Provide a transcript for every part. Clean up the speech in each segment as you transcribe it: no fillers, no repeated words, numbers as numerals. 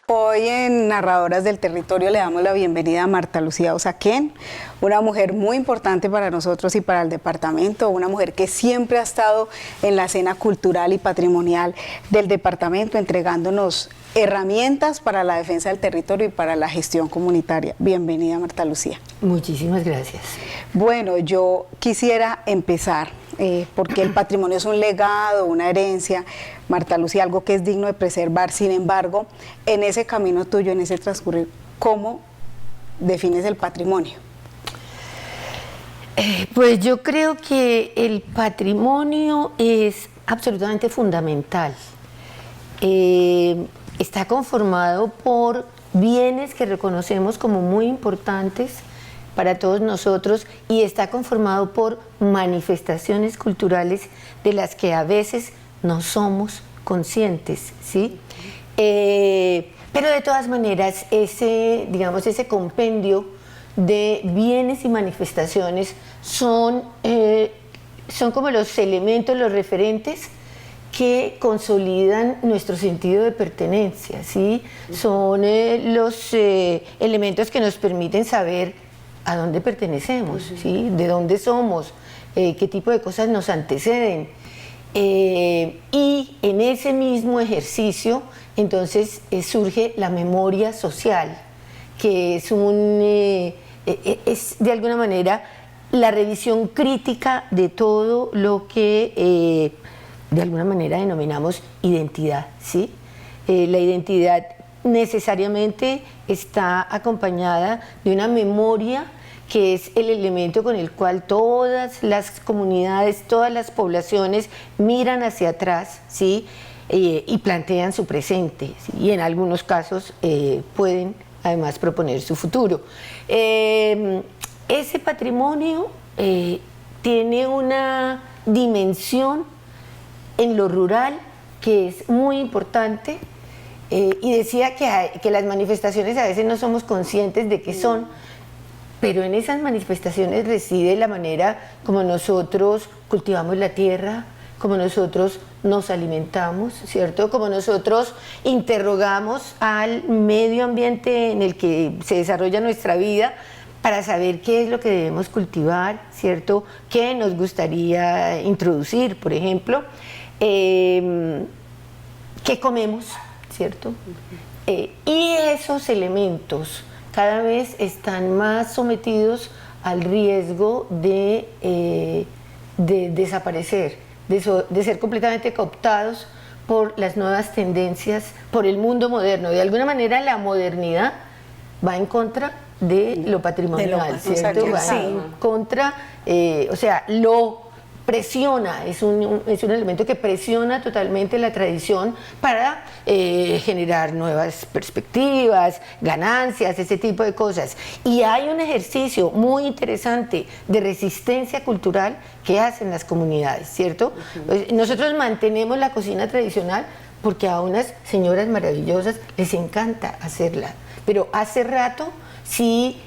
Hoy en Narradoras del Territorio le damos la bienvenida a Marta Lucía Usaquén, una mujer muy importante para nosotros y para el departamento, una mujer que siempre ha estado en la escena cultural y patrimonial del departamento, entregándonos herramientas para la defensa del territorio y para la gestión comunitaria. Bienvenida, Marta Lucía. Muchísimas gracias. Bueno, yo quisiera empezar, porque el patrimonio es un legado, una herencia, Marta Lucía, algo que es digno de preservar. Sin embargo, en ese camino tuyo, en ese transcurrir, ¿cómo defines el patrimonio? Pues yo creo que el patrimonio es absolutamente fundamental. Está conformado por bienes que reconocemos como muy importantes para todos nosotros y está conformado por manifestaciones culturales de las que a veces no somos conscientes, ¿sí? Pero de todas maneras, ese compendio de bienes y manifestaciones son como los elementos, los referentes que consolidan nuestro sentido de pertenencia, ¿sí? Son los elementos que nos permiten saber a dónde pertenecemos, ¿sí? De dónde somos, qué tipo de cosas nos anteceden. Y en ese mismo ejercicio, entonces, surge la memoria social, que es de alguna manera la revisión crítica de todo lo que de alguna manera denominamos identidad, ¿sí? La identidad necesariamente está acompañada de una memoria que es el elemento con el cual todas las comunidades, todas las poblaciones miran hacia atrás, ¿sí? Y plantean su presente, ¿sí? Y en algunos casos pueden además proponer su futuro. Ese patrimonio tiene una dimensión en lo rural que es muy importante, y decía que las manifestaciones a veces no somos conscientes de qué son, pero en esas manifestaciones reside la manera como nosotros cultivamos la tierra, como nosotros nos alimentamos, ¿cierto? Como nosotros interrogamos al medio ambiente en el que se desarrolla nuestra vida para saber qué es lo que debemos cultivar, ¿cierto? ¿Qué nos gustaría introducir, por ejemplo? ¿Qué comemos, ¿cierto? Y esos elementos cada vez están más sometidos al riesgo de desaparecer, de ser completamente cooptados por las nuevas tendencias, por el mundo moderno. De alguna manera la modernidad va en contra de lo patrimonial, ¿cierto? Va en contra, o sea, lo presiona, es un elemento que presiona totalmente la tradición para generar nuevas perspectivas, ganancias, ese tipo de cosas. Y hay un ejercicio muy interesante de resistencia cultural que hacen las comunidades, ¿cierto? Nosotros mantenemos la cocina tradicional porque a unas señoras maravillosas les encanta hacerla, pero hace rato si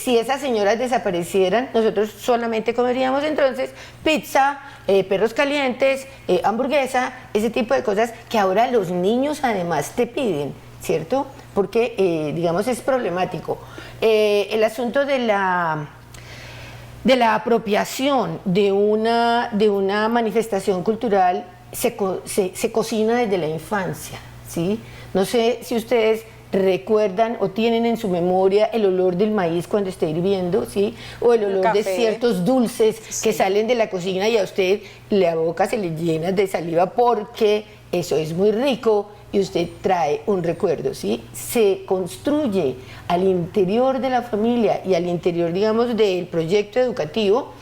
esas señoras desaparecieran, nosotros solamente comeríamos entonces pizza, perros calientes, hamburguesa, ese tipo de cosas que ahora los niños además te piden, ¿cierto? Porque, digamos, es problemático. El asunto de la apropiación de una manifestación cultural se cocina desde la infancia, ¿sí? No sé si ustedes recuerdan o tienen en su memoria el olor del maíz cuando está hirviendo, ¿sí? O el olor de ciertos dulces que salen de la cocina y a usted la boca se le llena de saliva porque eso es muy rico y usted trae un recuerdo, ¿sí? Se construye al interior de la familia y al interior, digamos, del proyecto educativo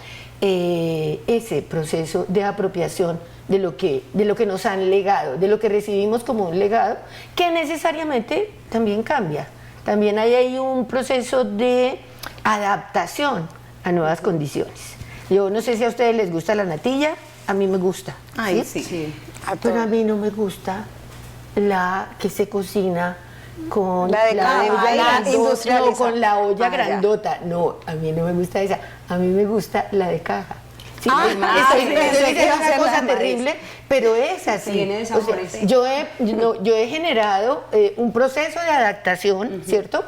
ese proceso de apropiación de lo que nos han legado, de lo que recibimos como un legado, que necesariamente también cambia. También hay ahí un proceso de adaptación a nuevas condiciones. Yo no sé si a ustedes les gusta la natilla, a mí me gusta. Ay, sí. Pero a mí no me gusta la que se cocina con la olla industrializada. No, con la olla grandota. No, a mí no me gusta esa. A mí me gusta la de caja. Sí, estoy diciendo una cosa terrible, pero es así. Tiene sabores. O sea, yo he generado un proceso de adaptación, ¿cierto?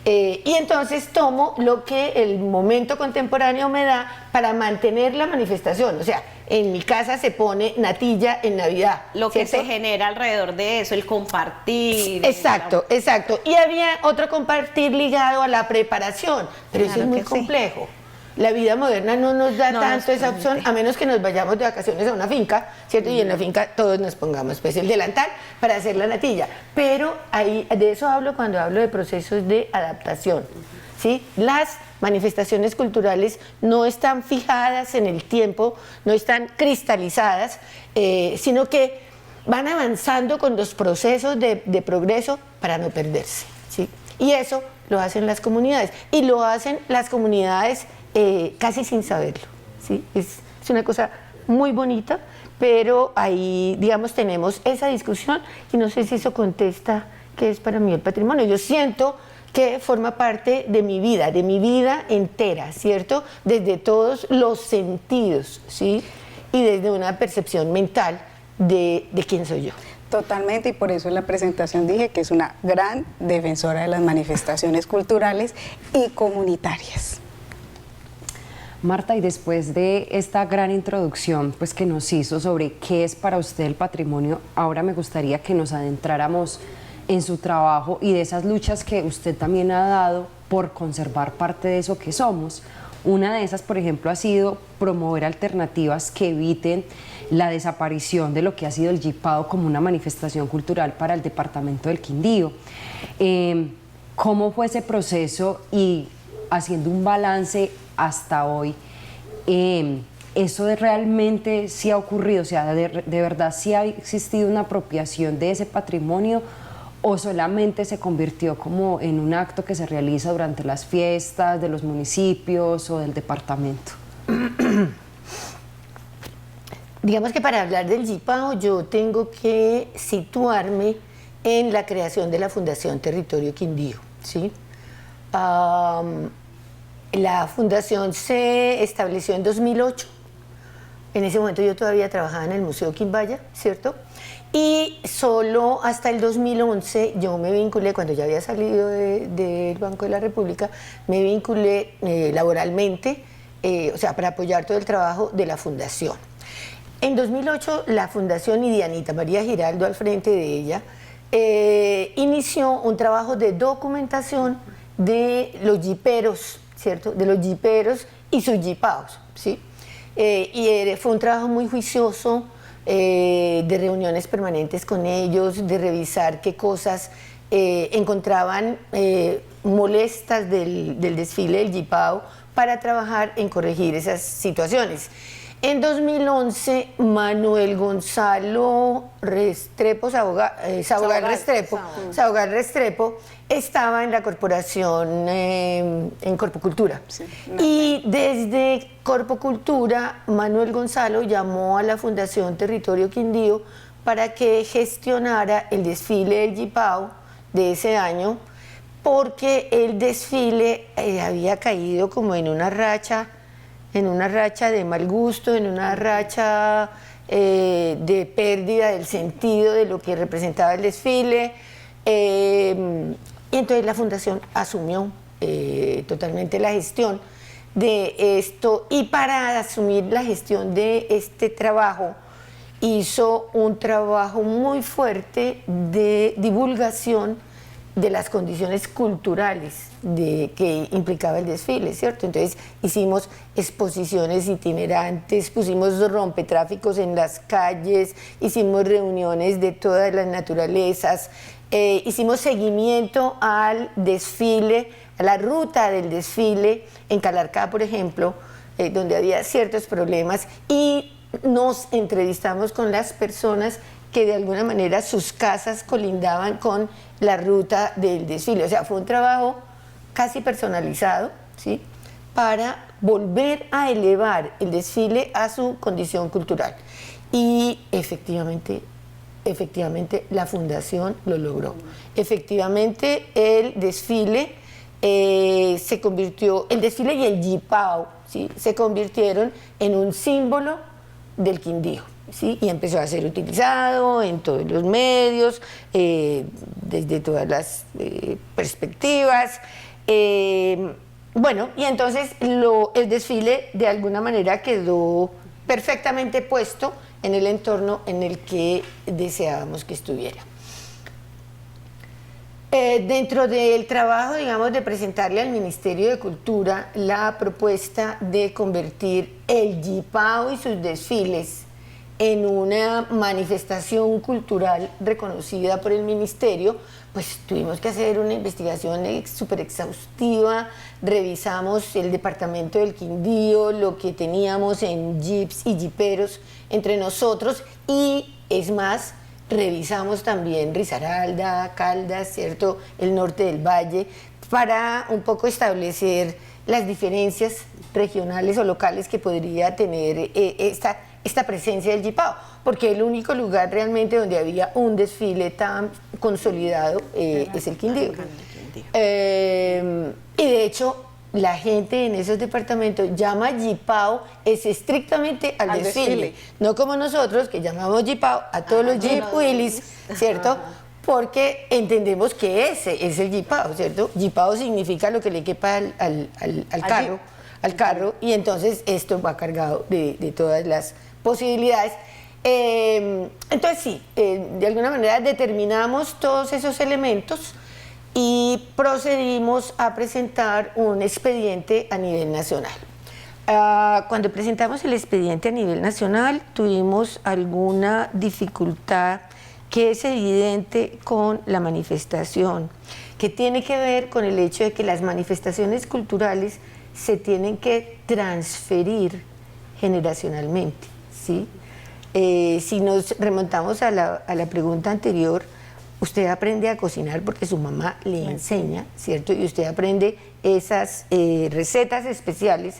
Y entonces tomo lo que el momento contemporáneo me da para mantener la manifestación. O sea, en mi casa se pone natilla en Navidad. Lo que ¿cierto? se genera alrededor de eso, el compartir. Exacto, exacto. Y había otro compartir ligado a la preparación, pero eso es Claro muy que sí. complejo. La vida moderna no nos da No tanto nos esa opción, a menos que nos vayamos de vacaciones a una finca, ¿cierto? Y en la finca todos nos pongamos pues el delantal para hacer la natilla. Pero ahí, de eso hablo cuando hablo de procesos de adaptación, ¿sí? Las manifestaciones culturales no están fijadas en el tiempo, no están cristalizadas, sino que van avanzando con los procesos de progreso para no perderse, ¿sí? Y eso lo hacen las comunidades, y lo hacen las comunidades casi sin saberlo, ¿sí? Es una cosa muy bonita, pero ahí, digamos, tenemos esa discusión y no sé si eso contesta qué es para mí el patrimonio. Yo siento que forma parte de mi vida entera, ¿cierto? Desde todos los sentidos, ¿sí? Y desde una percepción mental de quién soy yo. Totalmente, y por eso en la presentación dije que es una gran defensora de las manifestaciones culturales y comunitarias. Marta, y después de esta gran introducción pues, que nos hizo sobre qué es para usted el patrimonio, ahora me gustaría que nos adentráramos en su trabajo y de esas luchas que usted también ha dado por conservar parte de eso que somos. Una de esas, por ejemplo, ha sido promover alternativas que eviten la desaparición de lo que ha sido el Yipado como una manifestación cultural para el departamento del Quindío. ¿Cómo fue ese proceso? Y haciendo un balance hasta hoy, ¿eso realmente sí ha ocurrido? O sea, ¿de verdad sí ha existido una apropiación de ese patrimonio o solamente se convirtió como en un acto que se realiza durante las fiestas de los municipios o del departamento? Digamos que para hablar del Yipao yo tengo que situarme en la creación de la Fundación Territorio Quindío, ¿sí? La fundación se estableció en 2008. En ese momento yo todavía trabajaba en el Museo Quimbaya, ¿cierto? Y solo hasta el 2011 yo me vinculé, cuando ya había salido del Banco de la República, me vinculé laboralmente, o sea, para apoyar todo el trabajo de la fundación. En 2008 la fundación, y Dianita María Giraldo al frente de ella, inició un trabajo de documentación de los yiperos, ¿cierto? De los yiperos y sus yipaos, ¿sí? Y fue un trabajo muy juicioso, de reuniones permanentes con ellos, de revisar qué cosas encontraban molestas del desfile del Yipao para trabajar en corregir esas situaciones. En 2011, Manuel Gonzalo Restrepo, Sabogal Restrepo, estaba en la corporación en Corpocultura. Sí, y desde Corpocultura, Manuel Gonzalo llamó a la Fundación Territorio Quindío para que gestionara el desfile del Yipao de ese año, porque el desfile había caído como en una racha de mal gusto, en una racha de pérdida del sentido de lo que representaba el desfile. Y entonces la fundación asumió totalmente la gestión de esto, y para asumir la gestión de este trabajo hizo un trabajo muy fuerte de divulgación de las condiciones culturales que implicaba el desfile, ¿cierto? Entonces hicimos exposiciones itinerantes, pusimos rompetráficos en las calles, hicimos reuniones de todas las naturalezas, hicimos seguimiento al desfile, a la ruta del desfile en Calarcá, por ejemplo, donde había ciertos problemas, y nos entrevistamos con las personas que de alguna manera sus casas colindaban con la ruta del desfile. O sea, fue un trabajo casi personalizado, ¿sí?, para volver a elevar el desfile a su condición cultural. Y efectivamente la fundación lo logró. Efectivamente el desfile se convirtió, el desfile y el jipao, ¿sí? Se convirtieron en un símbolo del Quindío, ¿sí? Y empezó a ser utilizado en todos los medios, desde todas las perspectivas. Bueno, y entonces el desfile de alguna manera quedó perfectamente puesto en el entorno en el que deseábamos que estuviera. Dentro del trabajo, digamos, de presentarle al Ministerio de Cultura la propuesta de convertir el jipao y sus desfiles en una manifestación cultural reconocida por el Ministerio, pues tuvimos que hacer una investigación súper exhaustiva, revisamos el departamento del Quindío, lo que teníamos en jeeps y jiperos entre nosotros y, es más, revisamos también Risaralda, Caldas, ¿cierto?, el norte del valle, para un poco establecer las diferencias regionales o locales que podría tener esta presencia del jipao, porque el único lugar realmente donde había un desfile tan consolidado es el Quindío. Y de hecho, la gente en esos departamentos llama jipao es estrictamente al desfile, no como nosotros que llamamos jipao a todos los jeep willys, ¿cierto? Porque entendemos que ese es el jipao, ¿cierto? Jipao significa lo que le quepa al carro, y entonces esto va cargado de todas las posibilidades. Entonces sí, de alguna manera determinamos todos esos elementos y procedimos a presentar un expediente a nivel nacional. Cuando presentamos el expediente a nivel nacional tuvimos alguna dificultad que es evidente con la manifestación, que tiene que ver con el hecho de que las manifestaciones culturales se tienen que transferir generacionalmente, ¿sí? Si nos remontamos a la pregunta anterior, usted aprende a cocinar porque su mamá le enseña, ¿cierto? Y usted aprende esas recetas especiales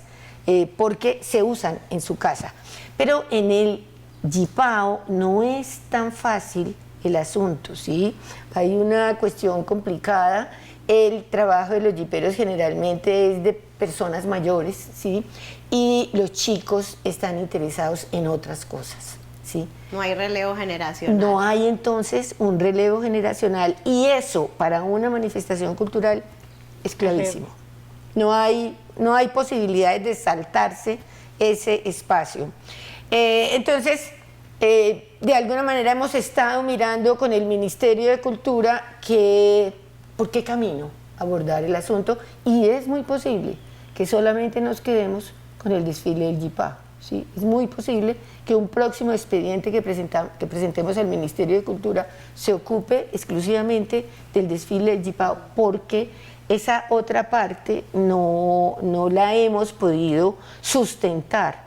porque se usan en su casa. Pero en el jipao no es tan fácil el asunto, ¿sí? Hay una cuestión complicada. El trabajo de los jiperos generalmente es de personas mayores, ¿sí? Y los chicos están interesados en otras cosas, ¿sí? No hay relevo generacional. No hay entonces un relevo generacional y eso para una manifestación cultural es clavísimo. No hay posibilidades de saltarse ese espacio. Entonces, de alguna manera hemos estado mirando con el Ministerio de Cultura por qué camino abordar el asunto y es muy posible que solamente nos quedemos con el desfile del jipao, ¿sí? Es muy posible que un próximo expediente que presentemos al Ministerio de Cultura se ocupe exclusivamente del desfile del jipao, porque esa otra parte no la hemos podido sustentar,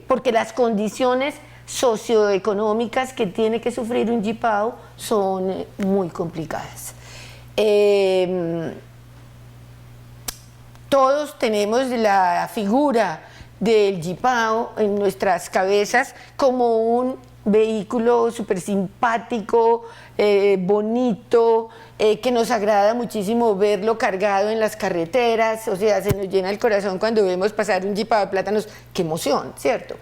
porque las condiciones socioeconómicas que tiene que sufrir un jipao son muy complicadas. Todos tenemos la figura del jipao en nuestras cabezas como un vehículo súper simpático, bonito, que nos agrada muchísimo verlo cargado en las carreteras, o sea, se nos llena el corazón cuando vemos pasar un jipao de plátanos, qué emoción, ¿cierto?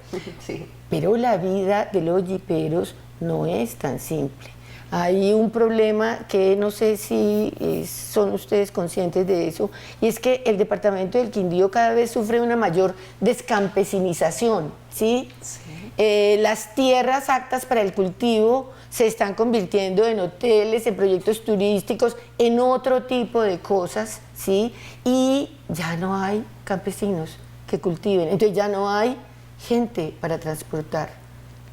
Sí. Pero la vida de los jiperos no es tan simple. Hay un problema que no sé si son ustedes conscientes de eso, y es que el departamento del Quindío cada vez sufre una mayor descampesinización, ¿sí? Sí. Las tierras aptas para el cultivo se están convirtiendo en hoteles, en proyectos turísticos, en otro tipo de cosas, ¿sí? Y ya no hay campesinos que cultiven, entonces ya no hay gente para transportar.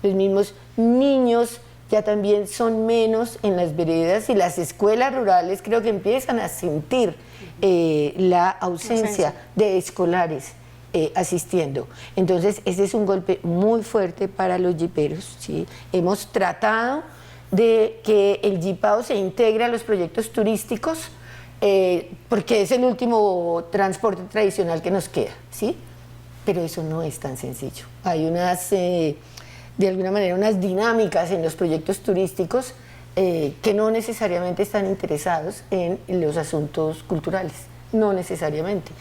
Los mismos niños ya también son menos en las veredas y las escuelas rurales creo que empiezan a sentir la ausencia de escolares asistiendo. Entonces ese es un golpe muy fuerte para los jiperos, ¿sí? Hemos tratado de que el jipao se integre a los proyectos turísticos porque es el último transporte tradicional que nos queda, ¿sí? Pero eso no es tan sencillo. Hay unas de alguna manera unas dinámicas en los proyectos turísticos que no necesariamente están interesados en los asuntos culturales. no necesariamente.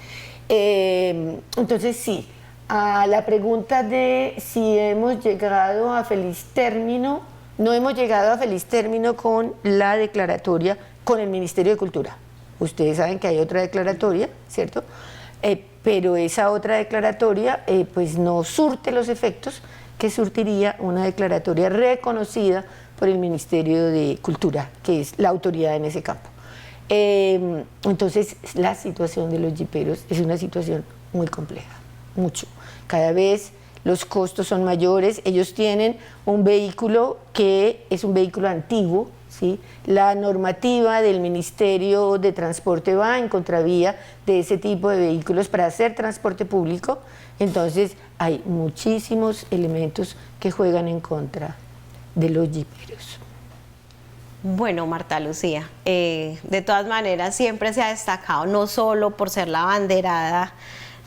Entonces sí, a la pregunta de si hemos llegado a feliz término, no hemos llegado a feliz término con la declaratoria con el Ministerio de Cultura. Ustedes saben que hay otra declaratoria, ¿cierto? Pero esa otra declaratoria pues no surte los efectos que surtiría una declaratoria reconocida por el Ministerio de Cultura, que es la autoridad en ese campo. Entonces la situación de los jiperos es una situación muy compleja, mucho. Cada vez los costos son mayores, ellos tienen un vehículo que es un vehículo antiguo, ¿sí? La normativa del Ministerio de Transporte va en contravía de ese tipo de vehículos para hacer transporte público, entonces hay muchísimos elementos que juegan en contra de los jiperos. Bueno, Marta Lucía, de todas maneras siempre se ha destacado, no solo por ser la abanderada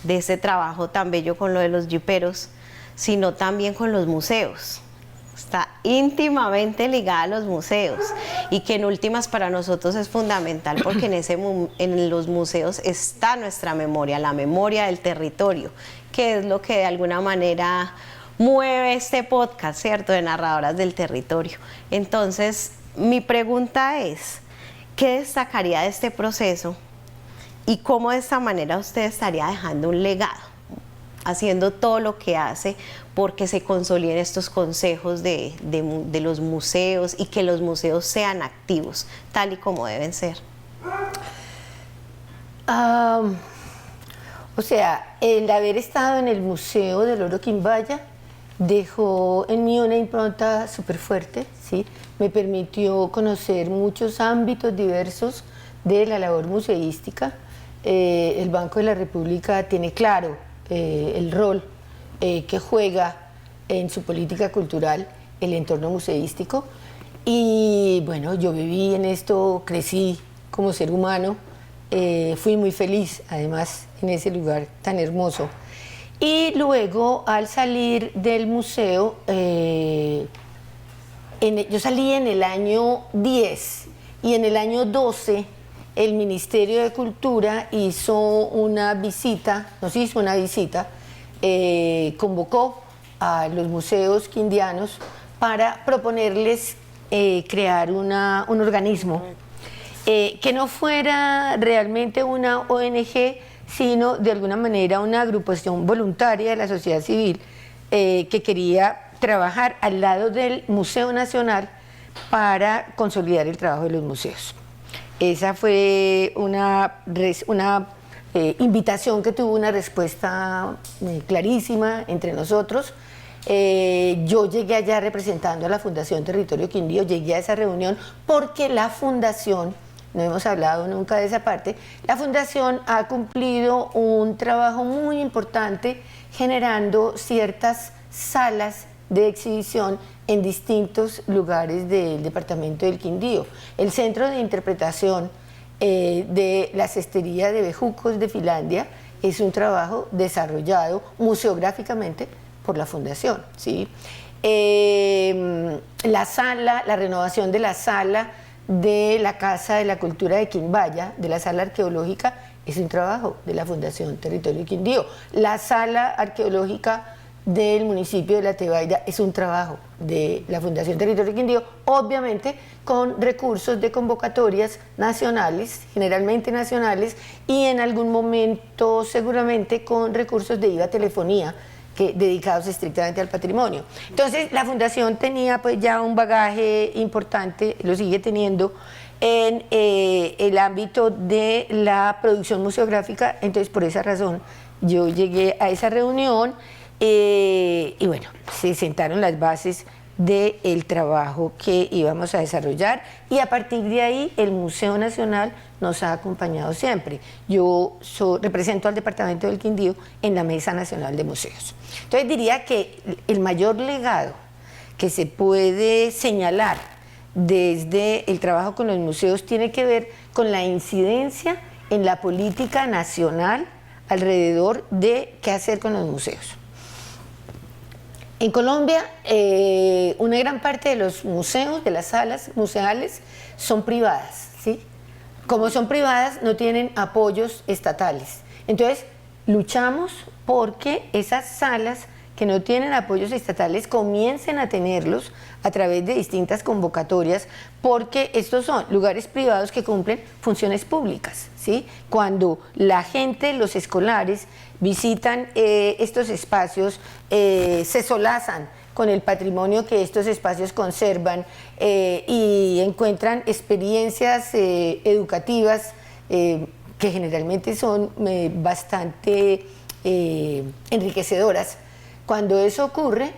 de este trabajo tan bello con lo de los jiperos, sino también con los museos. Está íntimamente ligada a los museos y que en últimas para nosotros es fundamental porque en los museos está nuestra memoria, la memoria del territorio, que es lo que de alguna manera mueve este podcast, ¿cierto?, de narradoras del territorio. Entonces, mi pregunta es, ¿qué destacaría de este proceso y cómo de esta manera usted estaría dejando un legado, haciendo todo lo que hace porque se consoliden estos consejos de los museos y que los museos sean activos, tal y como deben ser? O sea, el haber estado en el Museo del Oro Quimbaya dejó en mí una impronta súper fuerte, ¿sí? Me permitió conocer muchos ámbitos diversos de la labor museística. El Banco de la República tiene claro el rol que juega en su política cultural el entorno museístico y bueno, yo viví en esto, crecí como ser humano, fui muy feliz además en ese lugar tan hermoso. Y luego al salir del museo, yo salí en el año 10 y en el año 12 el Ministerio de Cultura hizo una visita, convocó a los museos quindianos para proponerles crear un organismo que no fuera realmente una ONG, sino de alguna manera una agrupación voluntaria de la sociedad civil que quería trabajar al lado del Museo Nacional para consolidar el trabajo de los museos. Esa fue una invitación que tuvo una respuesta clarísima entre nosotros. Yo llegué allá representando a la Fundación Territorio Quindío, llegué a esa reunión porque la Fundación, no hemos hablado nunca de esa parte, la Fundación ha cumplido un trabajo muy importante generando ciertas salas de exhibición en distintos lugares del departamento del Quindío. El Centro de Interpretación de la Cestería de Bejucos de Finlandia es un trabajo desarrollado museográficamente por la Fundación, ¿sí? La renovación de la sala de la Casa de la Cultura de Quimbaya, de la sala arqueológica, es un trabajo de la Fundación Territorio Quindío. La sala arqueológica del municipio de La Tebaida es un trabajo de la Fundación Territorio Quindío, obviamente con recursos de convocatorias nacionales, generalmente nacionales, y en algún momento seguramente con recursos de IVA Telefonía, dedicados estrictamente al patrimonio. Entonces la Fundación tenía pues ya un bagaje importante, lo sigue teniendo, en el ámbito de la producción museográfica, entonces por esa razón yo llegué a esa reunión y bueno, se sentaron las bases del trabajo que íbamos a desarrollar y a partir de ahí el Museo Nacional nos ha acompañado siempre. Yo represento al Departamento del Quindío en la Mesa Nacional de Museos. Entonces diría que el mayor legado que se puede señalar desde el trabajo con los museos tiene que ver con la incidencia en la política nacional alrededor de qué hacer con los museos. En Colombia, una gran parte de los museos, de las salas museales, son privadas, ¿sí? Como son privadas, no tienen apoyos estatales. Entonces, luchamos porque esas salas que no tienen apoyos estatales comiencen a tenerlos a través de distintas convocatorias, porque estos son lugares privados que cumplen funciones públicas, ¿sí? Cuando la gente, los escolares, visitan estos espacios, se solazan con el patrimonio que estos espacios conservan y encuentran experiencias educativas que generalmente son bastante enriquecedoras. Cuando eso ocurre,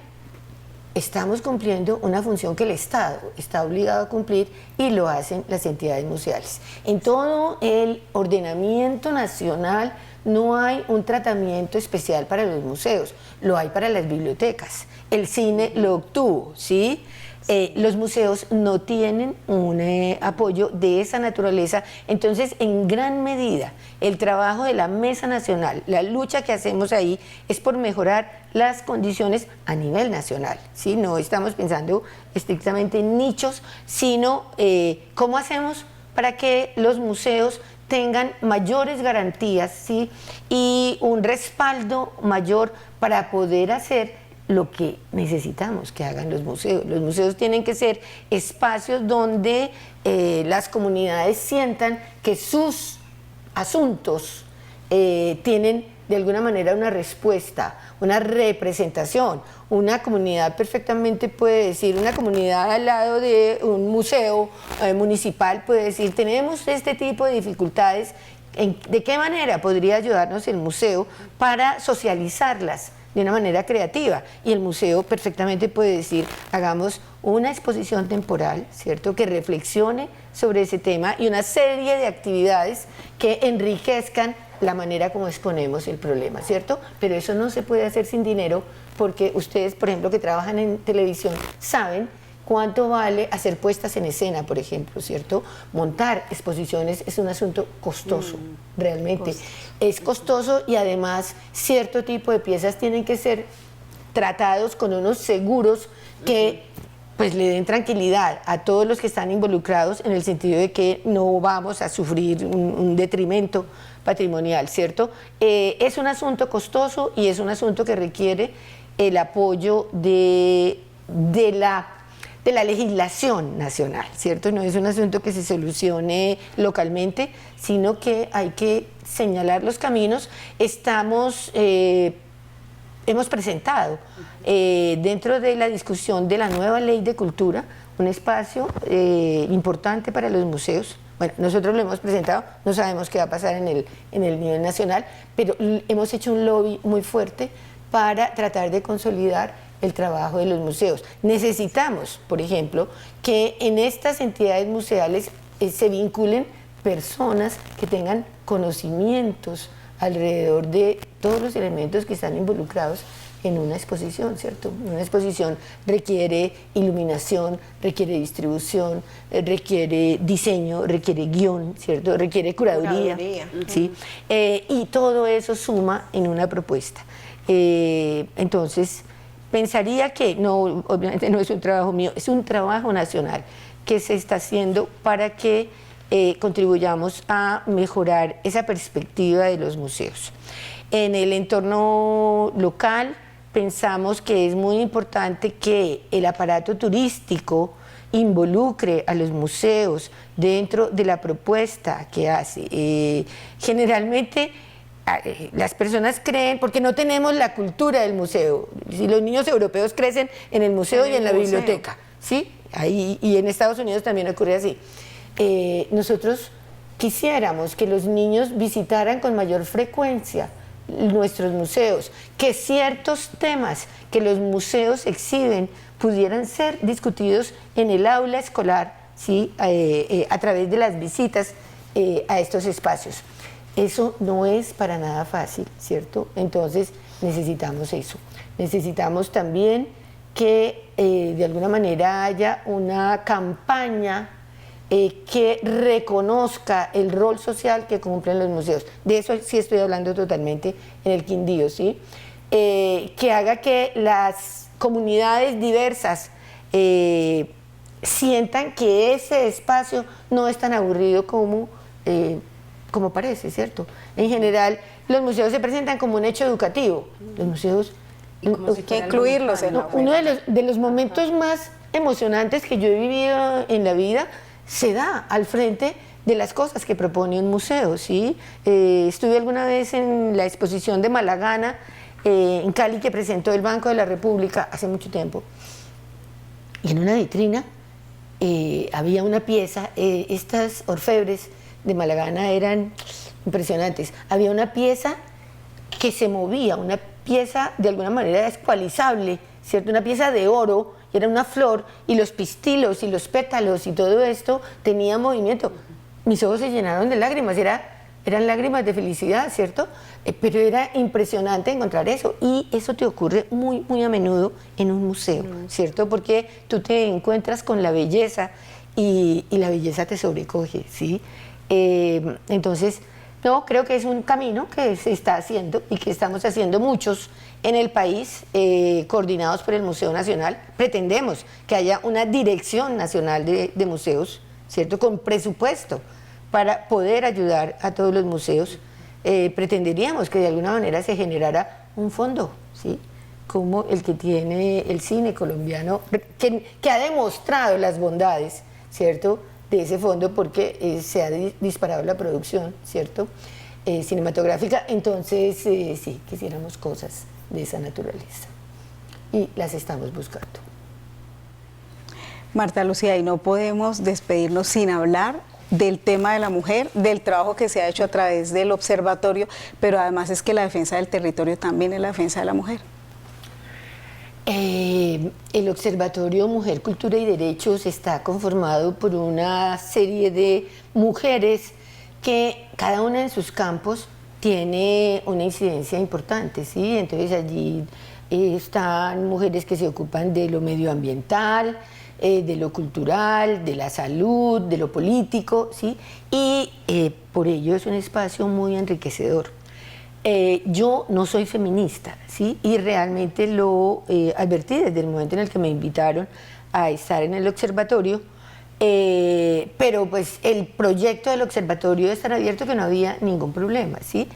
estamos cumpliendo una función que el Estado está obligado a cumplir y lo hacen las entidades museales. En todo el ordenamiento nacional no hay un tratamiento especial para los museos, lo hay para las bibliotecas. El cine lo obtuvo, ¿sí? Los museos no tienen un apoyo de esa naturaleza, entonces en gran medida el trabajo de la Mesa Nacional, la lucha que hacemos ahí es por mejorar las condiciones a nivel nacional, ¿sí? No estamos pensando estrictamente en nichos, sino cómo hacemos para que los museos tengan mayores garantías, ¿sí? Y un respaldo mayor para poder hacer lo que necesitamos que hagan los museos. Los museos tienen que ser espacios donde las comunidades sientan que sus asuntos tienen de alguna manera una respuesta, una representación. Una comunidad perfectamente puede decir, una comunidad al lado de un museo municipal puede decir, tenemos este tipo de dificultades, ¿de qué manera podría ayudarnos el museo para socializarlas de una manera creativa? Y el museo perfectamente puede decir, hagamos una exposición temporal, ¿cierto?, que reflexione sobre ese tema y una serie de actividades que enriquezcan la manera como exponemos el problema, ¿cierto? Pero eso no se puede hacer sin dinero, porque ustedes, por ejemplo, que trabajan en televisión, saben cuánto vale hacer puestas en escena, por ejemplo, ¿cierto? Montar exposiciones es un asunto costoso, realmente. Es costoso y además cierto tipo de piezas tienen que ser tratados con unos seguros que pues le den tranquilidad a todos los que están involucrados, en el sentido de que no vamos a sufrir un detrimento patrimonial, ¿cierto? Es un asunto costoso y es un asunto que requiere el apoyo de la legislación nacional, ¿cierto? No es un asunto que se solucione localmente, sino que hay que señalar los caminos. Hemos presentado dentro de la discusión de la nueva ley de cultura un espacio importante para los museos. Bueno, nosotros lo hemos presentado, no sabemos qué va a pasar en el nivel nacional, pero hemos hecho un lobby muy fuerte para tratar de consolidar el trabajo de los museos. Necesitamos, por ejemplo, que en estas entidades museales se vinculen personas que tengan conocimientos alrededor de todos los elementos que están involucrados en una exposición, ¿cierto? Una exposición requiere iluminación, requiere distribución, requiere diseño, requiere guión, ¿cierto? Requiere curaduría. ¿Sí? Y todo eso suma en una propuesta. Entonces, pensaría que, no, obviamente no es un trabajo mío, es un trabajo nacional que se está haciendo para que contribuyamos a mejorar esa perspectiva de los museos. En el entorno local pensamos que es muy importante que el aparato turístico involucre a los museos dentro de la propuesta que hace. Generalmente las personas creen, porque no tenemos la cultura del museo, si los niños europeos crecen en el museo y en la biblioteca, ¿sí? Ahí, y en Estados Unidos también ocurre así. Nosotros quisiéramos que los niños visitaran con mayor frecuencia nuestros museos, que ciertos temas que los museos exhiben pudieran ser discutidos en el aula escolar, ¿sí? A través de las visitas a estos espacios. Eso no es para nada fácil, ¿cierto? Entonces necesitamos eso. Necesitamos también que de alguna manera haya una campaña que reconozca el rol social que cumplen los museos. De eso sí estoy hablando totalmente en el Quindío, ¿sí? Que haga que las comunidades diversas sientan que ese espacio no es tan aburrido como como parece, ¿cierto? En general, los museos se presentan como un hecho educativo. Los museos... Hay que incluirlos en la web. Uno de los momentos más emocionantes que yo he vivido en la vida se da al frente de las cosas que propone un museo, ¿sí? Estuve alguna vez en la exposición de Malagana, en Cali, que presentó el Banco de la República hace mucho tiempo. Y en una vitrina había una pieza, estas orfebres de Malagana eran impresionantes. Había una pieza que se movía, una pieza de alguna manera escualizable, ¿cierto? Una pieza de oro, y era una flor, y los pistilos y los pétalos y todo esto tenía movimiento. Mis ojos se llenaron de lágrimas, eran lágrimas de felicidad, ¿cierto? Pero era impresionante encontrar eso, y eso te ocurre muy, muy a menudo en un museo, ¿cierto? Porque tú te encuentras con la belleza y la belleza te sobrecoge, ¿sí? Entonces, no, creo que es un camino que se está haciendo y que estamos haciendo muchos en el país, coordinados por el Museo Nacional. Pretendemos que haya una dirección nacional de museos, ¿cierto? Con presupuesto para poder ayudar a todos los museos. Pretenderíamos que de alguna manera se generara un fondo, ¿sí? Como el que tiene el cine colombiano, que ha demostrado las bondades, ¿cierto?, de ese fondo, porque se ha disparado la producción, ¿cierto?, cinematográfica. Entonces, sí, quisiéramos cosas de esa naturaleza y las estamos buscando. Marta Lucía, y no podemos despedirnos sin hablar del tema de la mujer, del trabajo que se ha hecho a través del observatorio, pero además es que la defensa del territorio también es la defensa de la mujer. El Observatorio Mujer, Cultura y Derechos está conformado por una serie de mujeres que cada una en sus campos tiene una incidencia importante, ¿sí? Entonces allí están mujeres que se ocupan de lo medioambiental, de lo cultural, de la salud, de lo político, ¿sí? Y por ello es un espacio muy enriquecedor. Yo no soy feminista, ¿sí? Y realmente lo advertí desde el momento en el que me invitaron a estar en el observatorio, pero pues el proyecto del observatorio es tan abierto que no había ningún problema, ¿sí?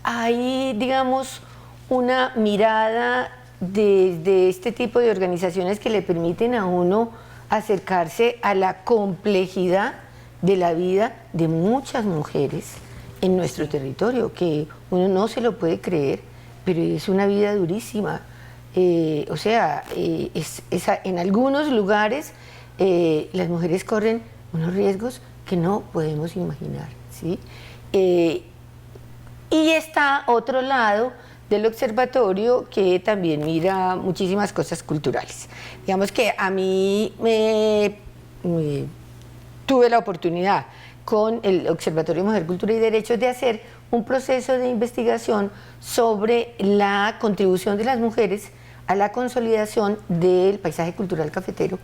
Hay, digamos, una mirada de este tipo de organizaciones que le permiten a uno acercarse a la complejidad de la vida de muchas mujeres en nuestro territorio, que uno no se lo puede creer, pero es una vida durísima. En algunos lugares las mujeres corren unos riesgos que no podemos imaginar, ¿sí? Y está otro lado del observatorio que también mira muchísimas cosas culturales. Digamos que a mí tuve la oportunidad con el Observatorio Mujer, Cultura y Derechos de hacer un proceso de investigación sobre la contribución de las mujeres a la consolidación del paisaje cultural cafetero,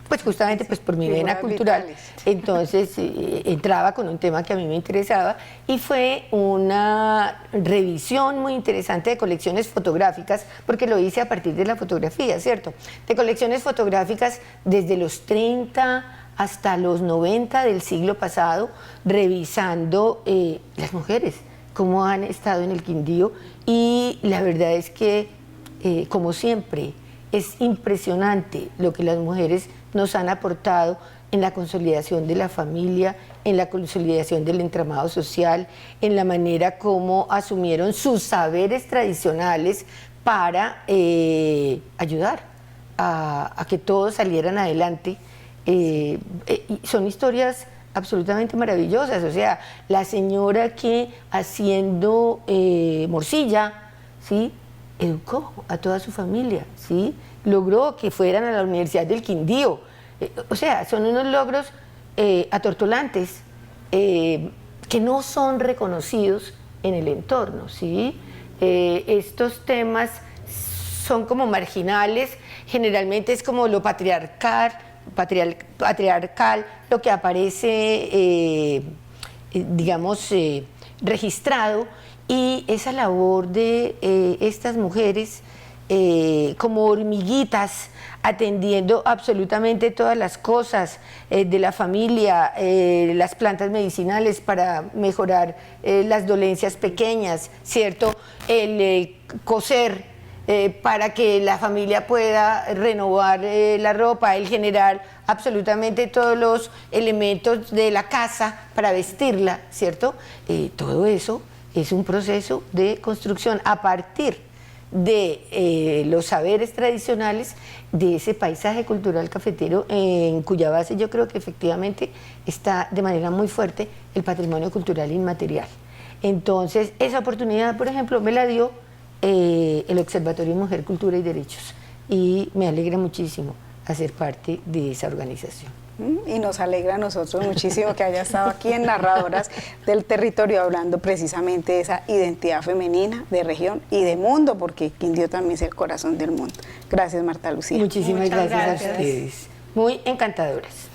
pues justamente pues por mi vena cultural. Entonces entraba con un tema que a mí me interesaba, y fue una revisión muy interesante de colecciones fotográficas, porque lo hice a partir de la fotografía, ¿cierto? De colecciones fotográficas desde los 30 hasta los 90 del siglo pasado, revisando las mujeres, cómo han estado en el Quindío, y la verdad es que, como siempre, es impresionante lo que las mujeres nos han aportado en la consolidación de la familia, en la consolidación del entramado social, en la manera como asumieron sus saberes tradicionales para ayudar a que todos salieran adelante. Son historias absolutamente maravillosas. O sea, la señora que haciendo morcilla, ¿sí?, educó a toda su familia, ¿sí?, logró que fueran a la Universidad del Quindío. O sea, son unos logros atortolantes que no son reconocidos en el entorno, ¿sí? Estos temas son como marginales, generalmente es como lo patriarcal, lo que aparece, digamos, registrado, y esa labor de estas mujeres como hormiguitas, atendiendo absolutamente todas las cosas de la familia, las plantas medicinales para mejorar las dolencias pequeñas, ¿cierto? El coser para que la familia pueda renovar la ropa, el generar absolutamente todos los elementos de la casa para vestirla, ¿cierto? Todo eso es un proceso de construcción a partir de los saberes tradicionales de ese paisaje cultural cafetero, en cuya base yo creo que efectivamente está de manera muy fuerte el patrimonio cultural inmaterial. Entonces, esa oportunidad, por ejemplo, me la dio el Observatorio Mujer, Cultura y Derechos, y me alegra muchísimo hacer parte de esa organización. Y nos alegra a nosotros muchísimo que haya estado aquí en Narradoras del Territorio, hablando precisamente de esa identidad femenina de región y de mundo, porque Quindío también es el corazón del mundo. Gracias, Marta Lucía. Muchísimas Muchas gracias a gracias. ustedes. Muy encantadoras.